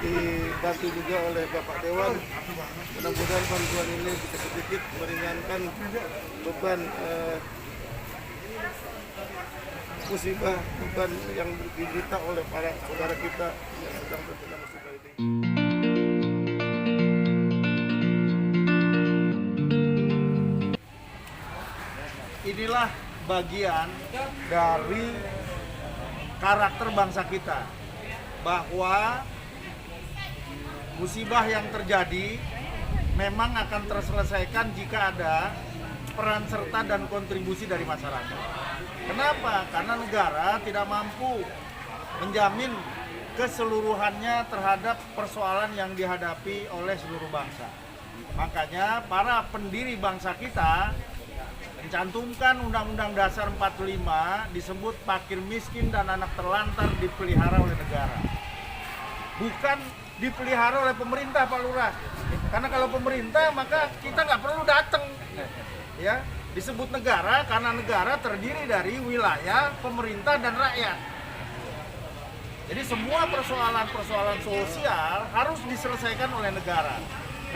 dibantu juga oleh Bapak Dewan. Mudah-mudahan bantuan ini bisa sedikit meringankan beban musibah, beban yang diderita oleh para saudara kita yang sedang terkena musibah ini. Inilah bagian dari karakter bangsa kita, bahwa musibah yang terjadi memang akan terselesaikan jika ada peran serta dan kontribusi dari masyarakat. Kenapa? Karena negara tidak mampu menjamin keseluruhannya terhadap persoalan yang dihadapi oleh seluruh bangsa. Makanya para pendiri bangsa kita mencantumkan Undang-Undang Dasar 45 disebut fakir miskin dan anak terlantar dipelihara oleh negara. Bukan dipelihara oleh pemerintah, Pak Lurah. Karena kalau pemerintah maka kita nggak perlu datang. Ya, disebut negara karena negara terdiri dari wilayah, pemerintah dan rakyat. Jadi semua persoalan-persoalan sosial harus diselesaikan oleh negara.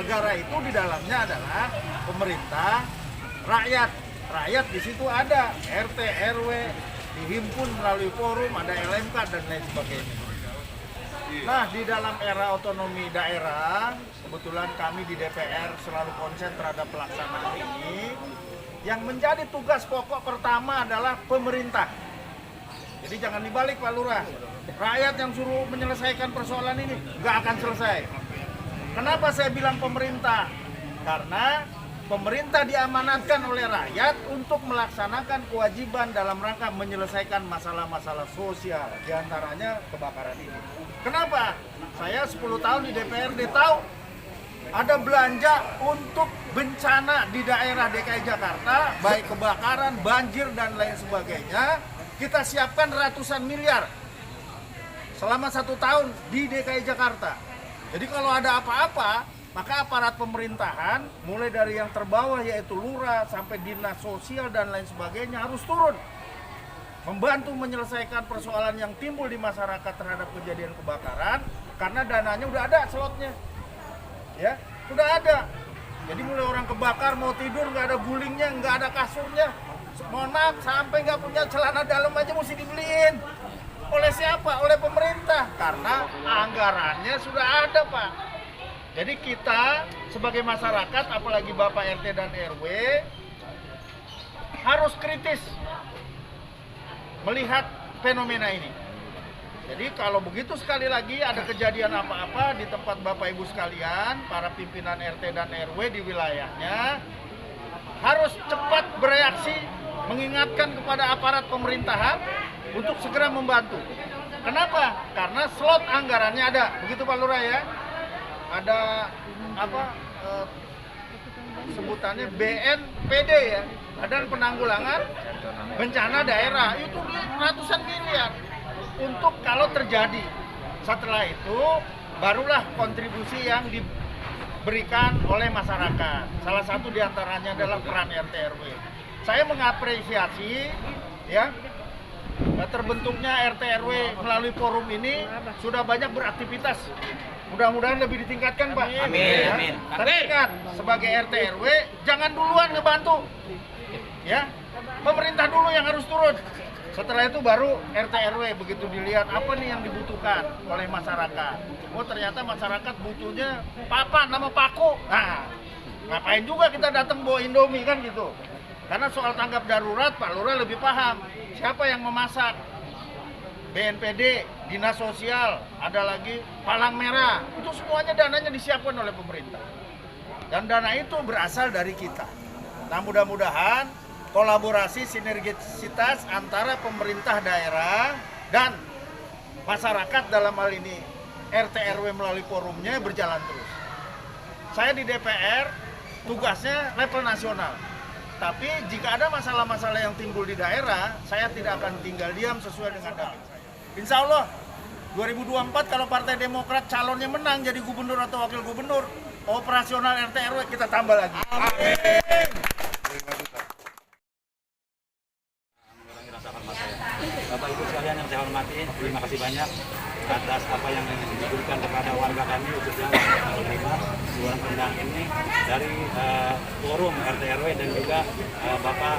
Negara itu di dalamnya adalah pemerintah, rakyat. Rakyat di situ ada RT, RW, dihimpun melalui forum, ada LMK dan lain sebagainya. Nah, di dalam era otonomi daerah, kebetulan kami di DPR selalu konsen terhadap pelaksanaan ini. Yang menjadi tugas pokok pertama adalah pemerintah. Jadi jangan dibalik, Pak Lurah. Rakyat yang suruh menyelesaikan persoalan ini nggak akan selesai. Kenapa saya bilang pemerintah? Karena pemerintah diamanatkan oleh rakyat untuk melaksanakan kewajiban dalam rangka menyelesaikan masalah-masalah sosial, diantaranya kebakaran ini. Kenapa? Saya 10 tahun di DPRD tahu ada belanja untuk bencana di daerah DKI Jakarta, baik kebakaran, banjir, dan lain sebagainya. Kita siapkan ratusan miliar selama 1 tahun di DKI Jakarta. Jadi kalau ada apa-apa, maka aparat pemerintahan, mulai dari yang terbawah yaitu lurah sampai dinas sosial dan lain sebagainya harus turun. Membantu menyelesaikan persoalan yang timbul di masyarakat terhadap kejadian kebakaran, karena dananya udah ada slotnya. Ya, sudah ada. Jadi mulai orang kebakar mau tidur nggak ada gulingnya, nggak ada kasurnya. Mohon maaf, sampai nggak punya celana dalam aja mesti dibeliin. Oleh siapa? Oleh pemerintah. Karena anggarannya sudah ada, Pak. Jadi kita sebagai masyarakat, apalagi Bapak RT dan RW, harus kritis melihat fenomena ini. Jadi kalau begitu sekali lagi ada kejadian apa-apa di tempat Bapak Ibu sekalian, para pimpinan RT dan RW di wilayahnya, harus cepat bereaksi mengingatkan kepada aparat pemerintahan untuk segera membantu. Kenapa? Karena slot anggarannya ada. Begitu Pak Lurah ya. Ada apa sebutannya BNPD ya, Badan Penanggulangan Bencana Daerah, itu ratusan miliar untuk kalau terjadi. Setelah itu barulah kontribusi yang diberikan oleh masyarakat. Salah satu diantaranya adalah peran RT RW. Saya mengapresiasi ya terbentuknya RT RW melalui forum ini, sudah banyak beraktivitas. Mudah-mudahan lebih ditingkatkan, Pak. Amin, amin. Tapi ingat, sebagai RT RW jangan duluan ngebantu. Ya. Pemerintah dulu yang harus turun. Setelah itu baru RT RW, begitu dilihat apa nih yang dibutuhkan oleh masyarakat. Oh, ternyata masyarakat butuhnya papan sama paku. Nah, ngapain juga kita datang bawa Indomie kan gitu. Karena soal tanggap darurat Pak Lurah lebih paham. Siapa yang memasak? BNPD, Dinas Sosial, ada lagi Palang Merah. Itu semuanya dananya disiapkan oleh pemerintah. Dan dana itu berasal dari kita. Nah, mudah-mudahan kolaborasi sinergisitas antara pemerintah daerah dan masyarakat dalam hal ini RT RW melalui forumnya berjalan terus. Saya di DPR tugasnya level nasional. Tapi jika ada masalah-masalah yang timbul di daerah, saya tidak akan tinggal diam sesuai dengan data saya. Insya Allah 2024 kalau Partai Demokrat calonnya menang jadi gubernur atau wakil gubernur, operasional RT RW kita tambah lagi. Amin. Bapak Ibu sekalian yang saya hormati, terima kasih banyak atas apa yang diberikan kepada warga kami, khususnya warga penerima Kelurahan Kendang ini dari forum RT RW dan juga Bapak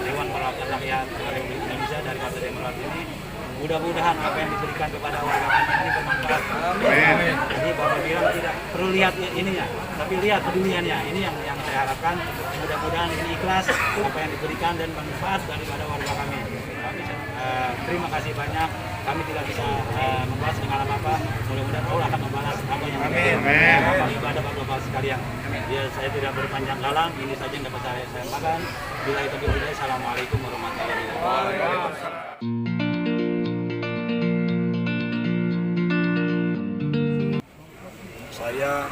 Dewan Perwakilan Rakyat Republik Indonesia dari Partai Demokrat ini. Mudah-mudahan apa yang diberikan kepada warga kami ini bermanfaat. Jadi Bapak bilang tidak perlu lihat ininya, tapi lihat peduliannya. Ini yang saya harapkan. Mudah-mudahan ini ikhlas apa yang diberikan dan bermanfaat daripada warga kami. Terima kasih banyak. Kami tidak bisa membahas dengan apa-apa. Mudah-mudahan Allah akan membalas apa yang kepada Bapak sekalian. Ya, saya tidak berpanjang kalam. Ini saja yang dapat saya sampaikan. Bila itu berbeda, Assalamualaikum warahmatullahi wabarakatuh. Saya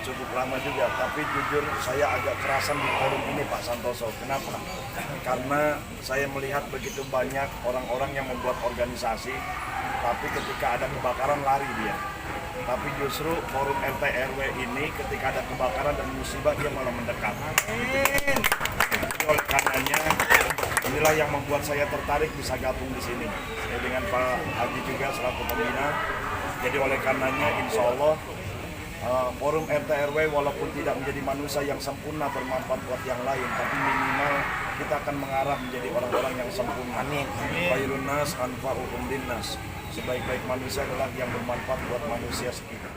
cukup lama juga, tapi jujur saya agak kerasan di forum ini Pak Santoso. Kenapa? Karena saya melihat begitu banyak orang-orang yang membuat organisasi, tapi ketika ada kebakaran lari dia. Tapi justru forum RT RW ini ketika ada kebakaran dan musibah dia malah mendekat. Jadi oleh karenanya inilah yang membuat saya tertarik bisa gabung di sini. Saya dengan Pak Haji juga selaku pembina. Jadi oleh karenanya insya Allah forum RT RW walaupun tidak menjadi manusia yang sempurna bermanfaat buat yang lain, tapi minimal kita akan mengarah menjadi orang-orang yang sempurna. Amin. Khairun nas anfa'uhum linnas. Sebaik-baik manusia adalah yang bermanfaat buat manusia sekitar.